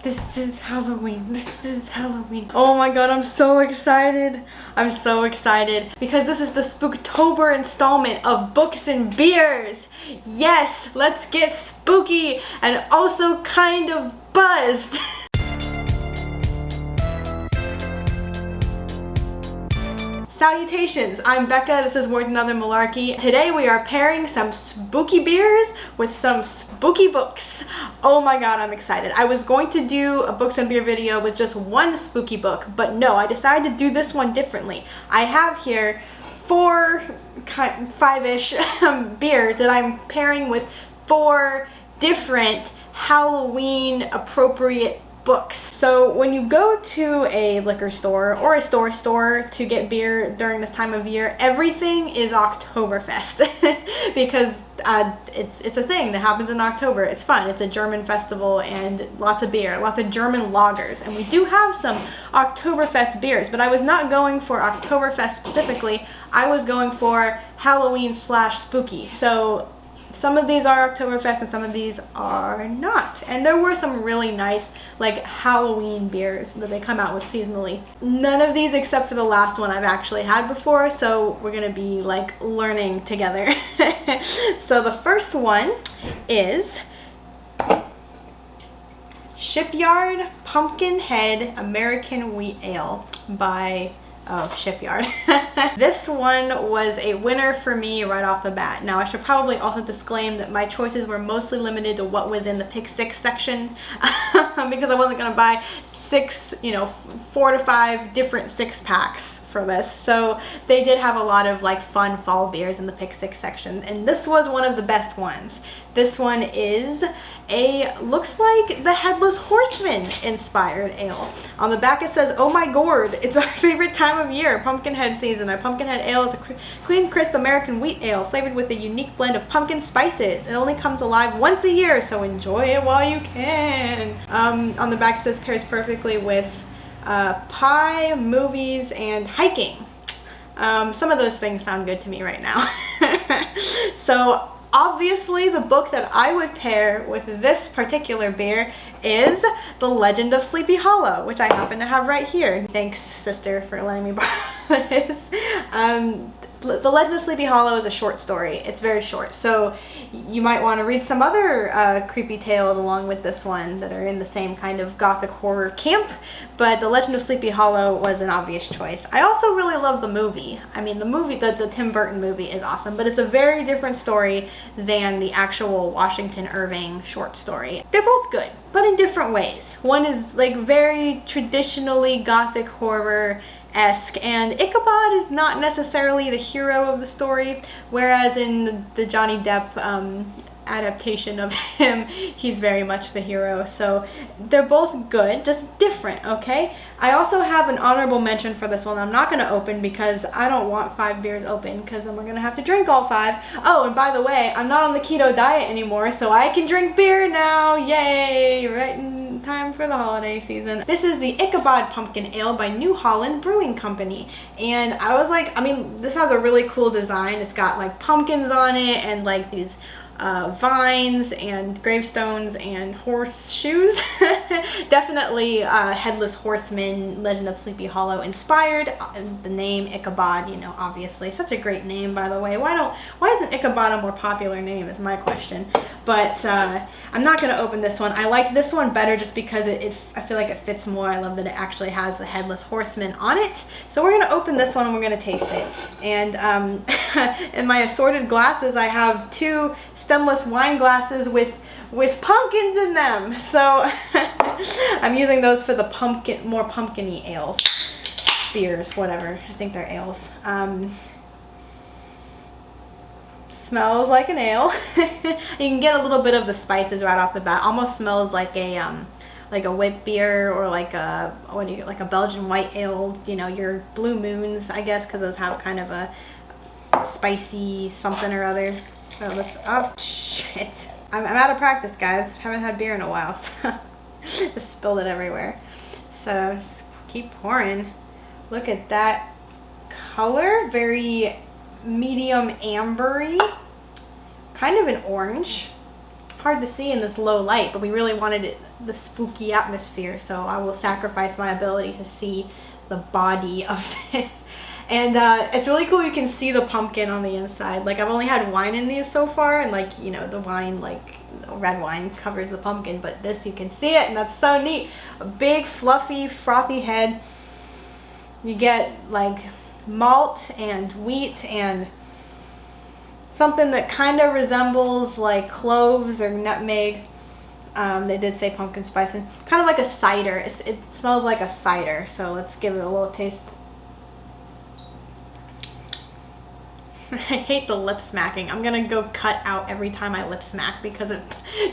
This is Halloween. This is Halloween. Oh my god, I'm so excited. I'm so excited because this is the Spooktober installment of Books and Beers. Yes, let's get spooky and also kind of buzzed. Salutations, I'm Becca, this is Worth Another Malarkey. Today we are pairing some spooky beers with some spooky books. Oh my god, I'm excited. I was going to do a books and beer video with just one spooky book, but no, I decided to do this one differently. I have here 5-ish beers that I'm pairing with 4 different Halloween appropriate books. So when you go to a liquor store or a store to get beer during this time of year, everything is Oktoberfest because it's a thing that happens in October. It's fun. It's a German festival and lots of beer, lots of German lagers, and we do have some Oktoberfest beers, but I was not going for Oktoberfest specifically. I was going for Halloween/spooky. So some of these are Oktoberfest and some of these are not. And there were some really nice like Halloween beers that they come out with seasonally. None of these except for the last one I've actually had before, so we're gonna be like learning together. So the first one is Shipyard Pumpkinhead American Wheat Ale by Shipyard. This one was a winner for me right off the bat. Now I should probably also disclaim that my choices were mostly limited to what was in the pick 6 section because I wasn't gonna buy 4 to 5 different 6-packs for this. So they did have a lot of like fun fall beers in the pick 6 section, and this was one of the best ones. This one is looks like the Headless Horseman inspired ale. On the back it says, "Oh my gourd, it's our favorite time of year, Pumpkinhead season. Our Pumpkinhead ale is a clean, crisp American wheat ale flavored with a unique blend of pumpkin spices. It only comes alive once a year, so enjoy it while you can." On the back it says pairs perfectly with pie, movies, and hiking. Some of those things sound good to me right now. So obviously the book that I would pair with this particular beer is The Legend of Sleepy Hollow, which I happen to have right here. Thanks, sister, for letting me borrow this. The Legend of Sleepy Hollow is a short story. It's very short, so you might want to read some other creepy tales along with this one that are in the same kind of gothic horror camp, but The Legend of Sleepy Hollow was an obvious choice. I also really love the movie. I mean, the movie, the Tim Burton movie is awesome, but it's a very different story than the actual Washington Irving short story. They're both good, but in different ways. One is like very traditionally gothic horror-esque, and Ichabod is not necessarily the hero of the story, whereas in the Johnny Depp adaptation of him, he's very much the hero. So they're both good, just different, okay? I also have an honorable mention for this one I'm not going to open because I don't want 5 beers open because then we're going to have to drink all 5. Oh, and by the way, I'm not on the keto diet anymore, so I can drink beer now. Yay! Right in time for the holiday season. This is the Ichabod Pumpkin Ale by New Holland Brewing Company, and I was like, I mean, this has a really cool design. It's got like pumpkins on it and like these vines and gravestones and horseshoes. Definitely Headless Horseman, Legend of Sleepy Hollow inspired. The name Ichabod, you know, obviously. Such a great name, by the way. Why isn't Ichabod a more popular name is my question. But I'm not going to open this one. I like this one better just because I feel like it fits more. I love that it actually has the Headless Horseman on it. So we're going to open this one and we're going to taste it. And in my assorted glasses, I have 2 stemless wine glasses with pumpkins in them. So I'm using those for the more pumpkin-y ales, beers, whatever. I think they're ales. Smells like an ale. You can get a little bit of the spices right off the bat. Almost smells like a wit beer or like a Belgian white ale. You know, your Blue Moons, I guess, because those have kind of a spicy something or other. So let's, oh shit. I'm out of practice, guys. Haven't had beer in a while, so just spilled it everywhere. So just keep pouring. Look at that color. Very medium ambery. Kind of an orange. Hard to see in this low light, but we really wanted the spooky atmosphere, so I will sacrifice my ability to see the body of this. And it's really cool. You can see the pumpkin on the inside. Like, I've only had wine in these so far, and like, you know, the wine, like red wine covers the pumpkin, but this you can see it, and that's so neat. A big fluffy frothy head. You get like malt and wheat and something that kind of resembles like cloves or nutmeg. They did say pumpkin spice, and kind of like a cider. It smells like a cider, so let's give it a little taste. I hate the lip smacking. I'm gonna go cut out every time I lip smack because it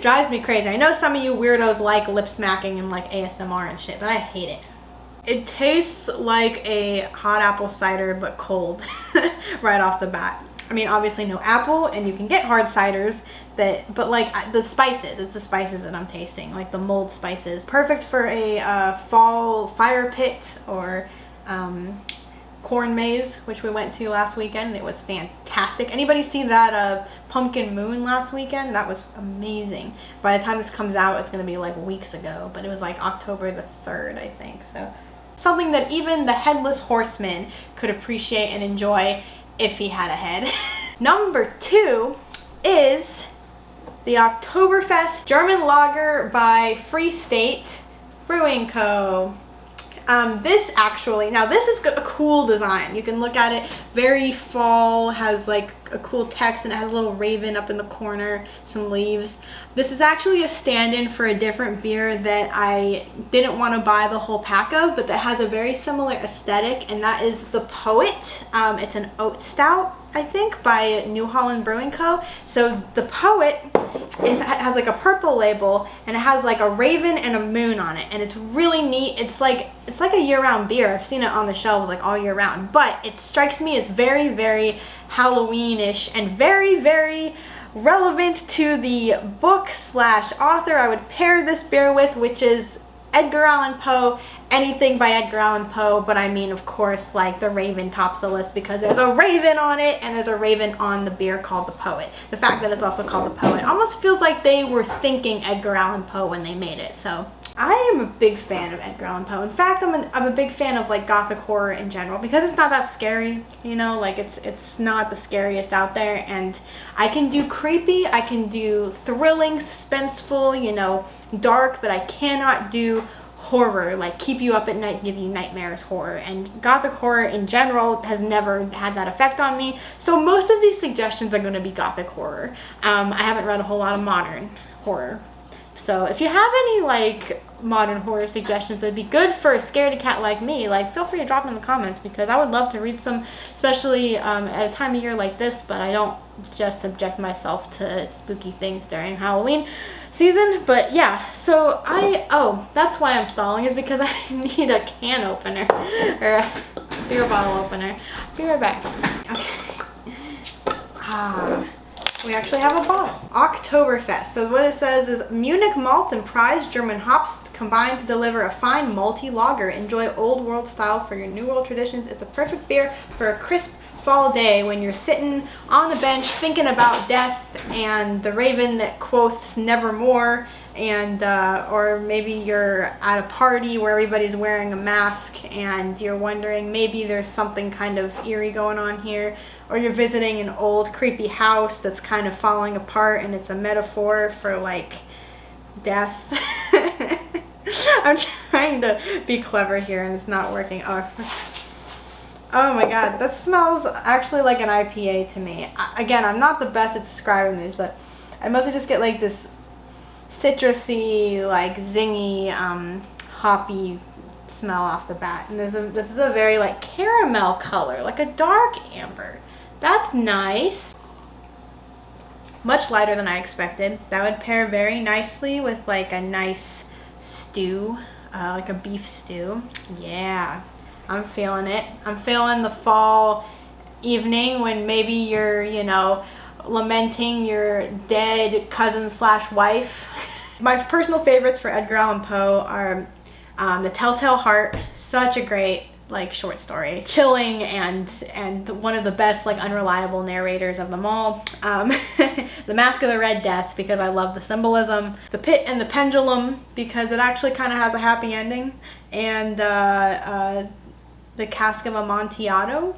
drives me crazy. I know some of you weirdos like lip smacking and like ASMR and shit, but I hate it. It tastes like a hot apple cider but cold right off the bat. I mean, obviously no apple, and you can get hard ciders but like the spices, it's the spices that I'm tasting, like the mulled spices. Perfect for a fall fire pit or corn maze, which we went to last weekend. It was fantastic. Anybody see that pumpkin moon last weekend? That was amazing. By the time this comes out, it's going to be like weeks ago, but it was like October the 3rd, I think. So something that even the Headless Horseman could appreciate and enjoy if he had a head. Number 2 is the Oktoberfest German Lager by Free State Brewing Co. This is a cool design. You can look at it, very fall, has like a cool text, and it has a little raven up in the corner, some leaves. This is actually a stand-in for a different beer that I didn't want to buy the whole pack of, but that has a very similar aesthetic, and that is the Poet. It's an oat stout, I think, by New Holland Brewing Co. So the Poet has like a purple label, and it has like a raven and a moon on it, and it's really neat. It's like a year-round beer. I've seen it on the shelves like all year round, but it strikes me as very, very Halloween-ish and very, very relevant to the book/author I would pair this beer with, which is Edgar Allan Poe. Anything by Edgar Allan Poe, but I mean, of course, like the raven tops the list because there's a raven on it, and there's a raven on the beer called the Poet. The fact that it's also called the Poet almost feels like they were thinking Edgar Allan Poe when they made it. So I am a big fan of Edgar Allan Poe. In fact, I'm a big fan of like gothic horror in general because it's not that scary, you know, like it's not the scariest out there, and I can do creepy, I can do thrilling, suspenseful, you know, dark, but I cannot do horror, like keep you up at night, give you nightmares horror. And gothic horror in general has never had that effect on me, so most of these suggestions are going to be gothic horror. I haven't read a whole lot of modern horror, so if you have any like modern horror suggestions that'd be good for a scaredy cat like me, like feel free to drop them in the comments because I would love to read some, especially at a time of year like this. But I don't just subject myself to spooky things during Halloween season. But yeah, so that's why I'm stalling, is because I need a can opener or a beer bottle opener. Be right back. Okay. We actually have a bottle. Oktoberfest. So what it says is Munich malts and prized German hops combine to deliver a fine malty lager. Enjoy old world style for your new world traditions. It's the perfect beer for a crisp fall day when you're sitting on the bench thinking about death and the raven that quoths nevermore, and or maybe you're at a party where everybody's wearing a mask and you're wondering maybe there's something kind of eerie going on here, or you're visiting an old creepy house that's kind of falling apart and it's a metaphor for like death. I'm trying to be clever here and it's not working. Oh my god, that smells actually like an IPA to me. Again, I'm not the best at describing these, but I mostly just get like this citrusy, like zingy, hoppy smell off the bat. And this is a very like caramel color, like a dark amber. That's nice. Much lighter than I expected. That would pair very nicely with like a nice stew, like a beef stew. Yeah. I'm feeling it. I'm feeling the fall evening when maybe you're, you know, lamenting your dead cousin/wife. My personal favorites for Edgar Allan Poe are The Telltale Heart, such a great like short story. Chilling and one of the best like unreliable narrators of them all. The Mask of the Red Death, because I love the symbolism. The Pit and the Pendulum, because it actually kind of has a happy ending. And the Cask of Amontillado,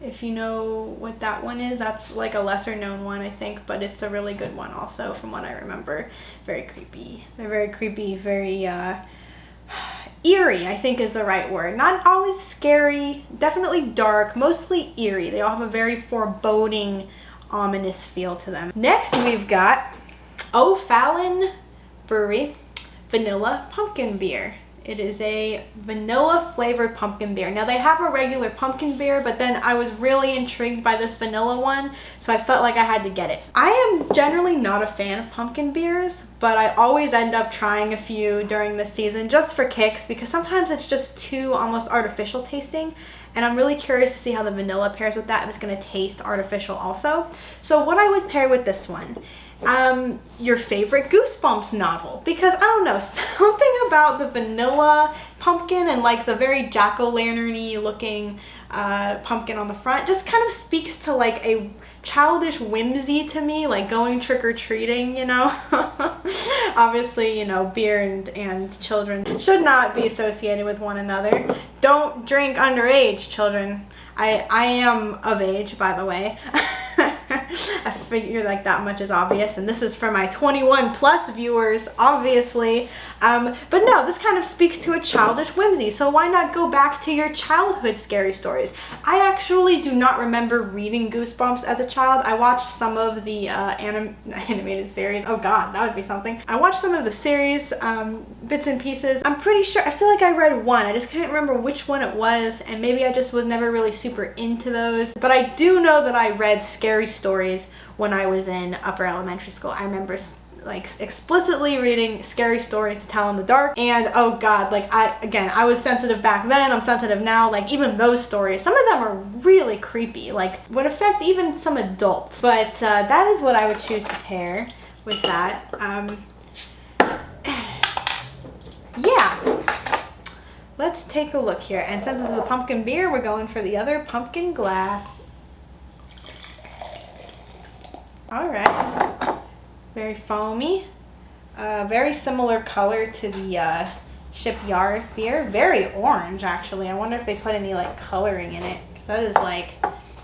if you know what that one is. That's like a lesser known one, I think, but it's a really good one also from what I remember. Very creepy. They're very creepy, very eerie, I think is the right word. Not always scary, definitely dark, mostly eerie. They all have a very foreboding, ominous feel to them. Next we've got Fallon Brewery Vanilla Pumpkin Beer. It is a vanilla flavored pumpkin beer. Now they have a regular pumpkin beer, but then I was really intrigued by this vanilla one, so I felt like I had to get it. I am generally not a fan of pumpkin beers, but I always end up trying a few during the season just for kicks, because sometimes it's just too almost artificial tasting, and I'm really curious to see how the vanilla pairs with that, if it's going to taste artificial also. So what I would pair with this one, your favorite Goosebumps novel, because I don't know, something about the vanilla pumpkin and like the very jack-o'-lantern-y looking pumpkin on the front just kind of speaks to like a childish whimsy to me, like going trick-or-treating, you know. Obviously, you know, beer and children should not be associated with one another. Don't drink underage, children. I am of age, by the way. I figure like that much is obvious, and this is for my 21 plus viewers, obviously. But no, this kind of speaks to a childish whimsy, so why not go back to your childhood scary stories? I actually do not remember reading Goosebumps as a child. I watched some of the animated series. Oh god, that would be something. I watched some of the series, bits and pieces. I'm pretty sure, I feel like I read one. I just can't remember which one it was, and maybe I just was never really super into those. But I do know that I read scary stories when I was in upper elementary school. I remember like explicitly reading scary stories to tell in the dark, and oh god, like I was sensitive back then, I'm sensitive now. Like even those stories, some of them are really creepy, like would affect even some adults. But that is what I would choose to pair with that. Yeah, let's take a look here, and since this is a pumpkin beer, we're going for the other pumpkin glass. All right, very foamy, very similar color to the Shipyard beer. Very orange, actually. I wonder if they put any like coloring in it, because that is like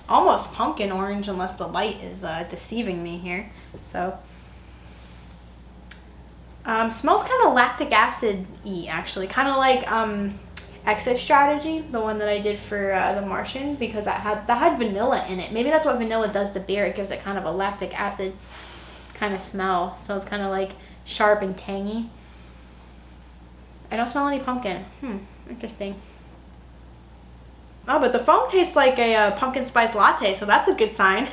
almost pumpkin orange, unless the light is deceiving me here. So smells kind of lactic acid-y, actually, kind of like Exit Strategy, the one that I did for The Martian, because that had vanilla in it. Maybe that's what vanilla does to beer. It gives it kind of a lactic acid kind of smell. It smells kind of like sharp and tangy. I don't smell any pumpkin. Interesting. Oh, but the foam tastes like a pumpkin spice latte, so that's a good sign.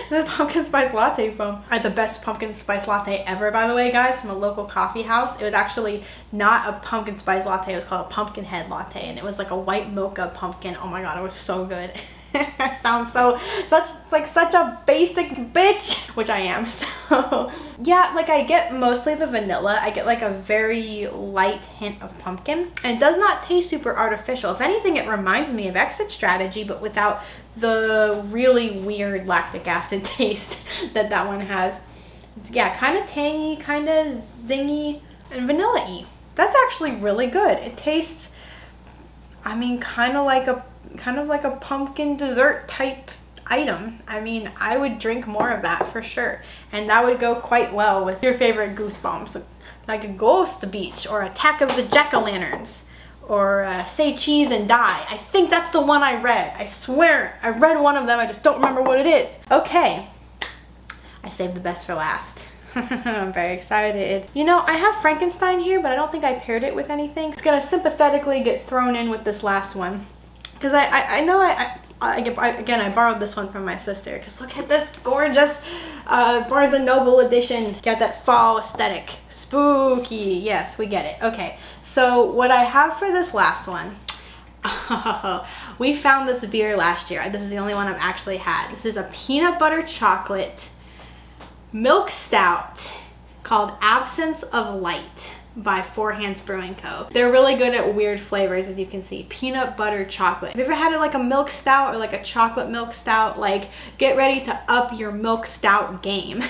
The pumpkin spice latte foam. I had the best pumpkin spice latte ever, by the way, guys, from a local coffee house. It was actually not a pumpkin spice latte. It was called a Pumpkinhead latte, and it was like a white mocha pumpkin. Oh my god, it was so good. I sound such a basic bitch, which I am. So yeah, like I get mostly the vanilla. I get like a very light hint of pumpkin, and it does not taste super artificial. If anything, it reminds me of Exit Strategy, but without the really weird lactic acid taste that one has. It's, yeah, kind of tangy, kind of zingy, and vanilla-y. That's actually really good. It tastes, I mean, kind of like a pumpkin dessert type item. I mean, I would drink more of that for sure, and that would go quite well with your favorite Goosebumps, like a Ghost Beach or Attack of the Jack-o'-lanterns, or Say Cheese and Die. I think that's the one I read. I swear I read one of them. I just don't remember what it is. Okay, I saved the best for last. I'm very excited. You know, I have Frankenstein here, but I don't think I paired it with anything. It's gonna sympathetically get thrown in with this last one, because I know again, I borrowed this one from my sister, because look at this gorgeous Barnes & Noble edition. Got that fall aesthetic. Spooky. Yes, we get it. Okay, so what I have for this last one, we found this beer last year. This is the only one I've actually had. This is a peanut butter chocolate milk stout called Absence of Light. by Four Hands Brewing Co. They're really good at weird flavors, as you can see. Peanut butter chocolate. Have you ever had it like a milk stout or like a chocolate milk stout? Like, get ready to up your milk stout game.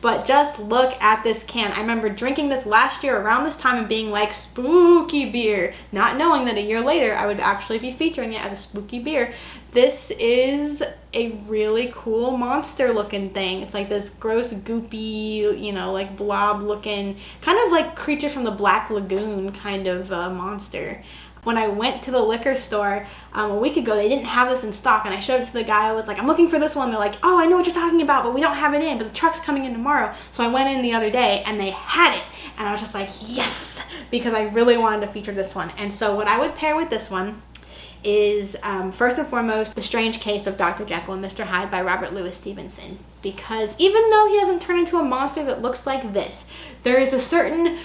But just look at this can. I remember drinking this last year around this time and being like, spooky beer, not knowing that a year later I would actually be featuring it as a spooky beer. This is a really cool monster looking thing. It's like this gross, goopy, you know, like blob looking, kind of like Creature from the Black Lagoon kind of monster. When I went to the liquor store a week ago, they didn't have this in stock, and I showed it to the guy. I was like, I'm looking for this one. They're like, oh, I know what you're talking about, but we don't have it in, but the truck's coming in tomorrow. So I went in the other day and they had it, and I was just like, yes, because I really wanted to feature this one. And so what I would pair with this one is first and foremost The Strange Case of Dr. Jekyll and Mr. Hyde by Robert Louis Stevenson, because even though he doesn't turn into a monster that looks like this, there is a certain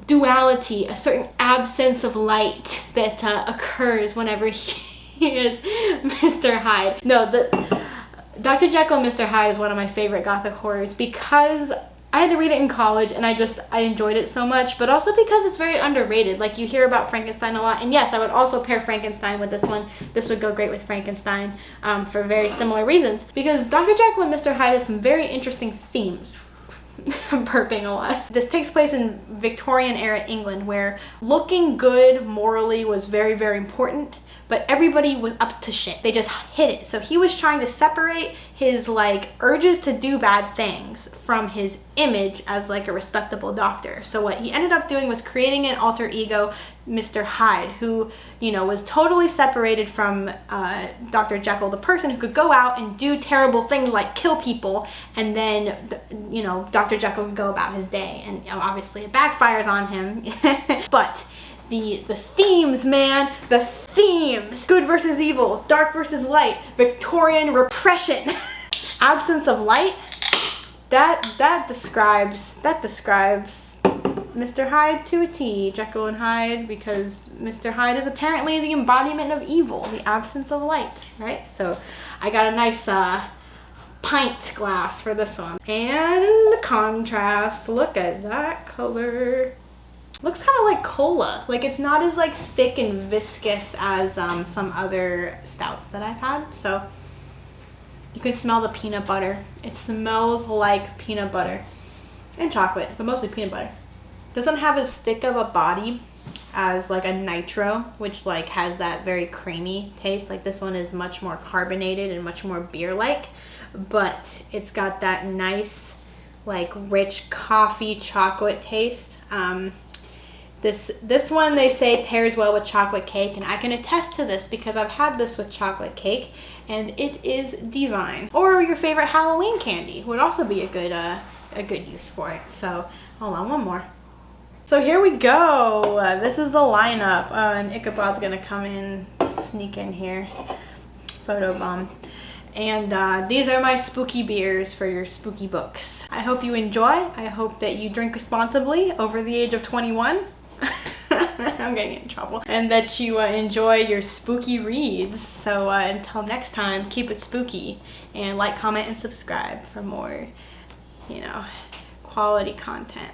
duality, a certain absence of light that occurs whenever he is Mr. Hyde. No, Dr. Jekyll and Mr. Hyde is one of my favorite gothic horrors because I had to read it in college and I enjoyed it so much, but also because it's very underrated. Like, you hear about Frankenstein a lot, and yes, I would also pair Frankenstein with this one. This would go great with Frankenstein for very similar reasons, because Dr. Jekyll and Mr. Hyde has some very interesting themes. I'm burping a lot. This takes place in Victorian era England, where looking good morally was very, very important, but everybody was up to shit. They just hid it. So he was trying to separate his like urges to do bad things from his image as like a respectable doctor. So what he ended up doing was creating an alter ego, Mr. Hyde, who, you know, was totally separated from Dr. Jekyll, the person who could go out and do terrible things like kill people, and then, you know, Dr. Jekyll could go about his day, and, you know, obviously it backfires on him. But the themes, man, the themes. Good versus evil, dark versus light, Victorian repression, absence of light. That describes Mr. Hyde to a T, Jekyll and Hyde, because Mr. Hyde is apparently the embodiment of evil, the absence of light, right? So I got a nice pint glass for this one. And the contrast, look at that color. Looks kind of like cola. Like, it's not as like thick and viscous as some other stouts that I've had. So you can smell the peanut butter. It smells like peanut butter and chocolate, but mostly peanut butter. Doesn't have as thick of a body as like a nitro, which like has that very creamy taste. Like, this one is much more carbonated and much more beer-like, but it's got that nice like rich coffee chocolate taste. This one, they say, pairs well with chocolate cake, and I can attest to this because I've had this with chocolate cake, and it is divine. Or your favorite Halloween candy would also be a good use for it. So hold on, one more. So here we go. This is the lineup, and Ichabod's gonna come in, sneak in here, photo bomb. And these are my spooky beers for your spooky books. I hope you enjoy. I hope that you drink responsibly over the age of 21. I'm getting in trouble. And that you enjoy your spooky reads. So until next time, keep it spooky. And like, comment, and subscribe for more, you know, quality content.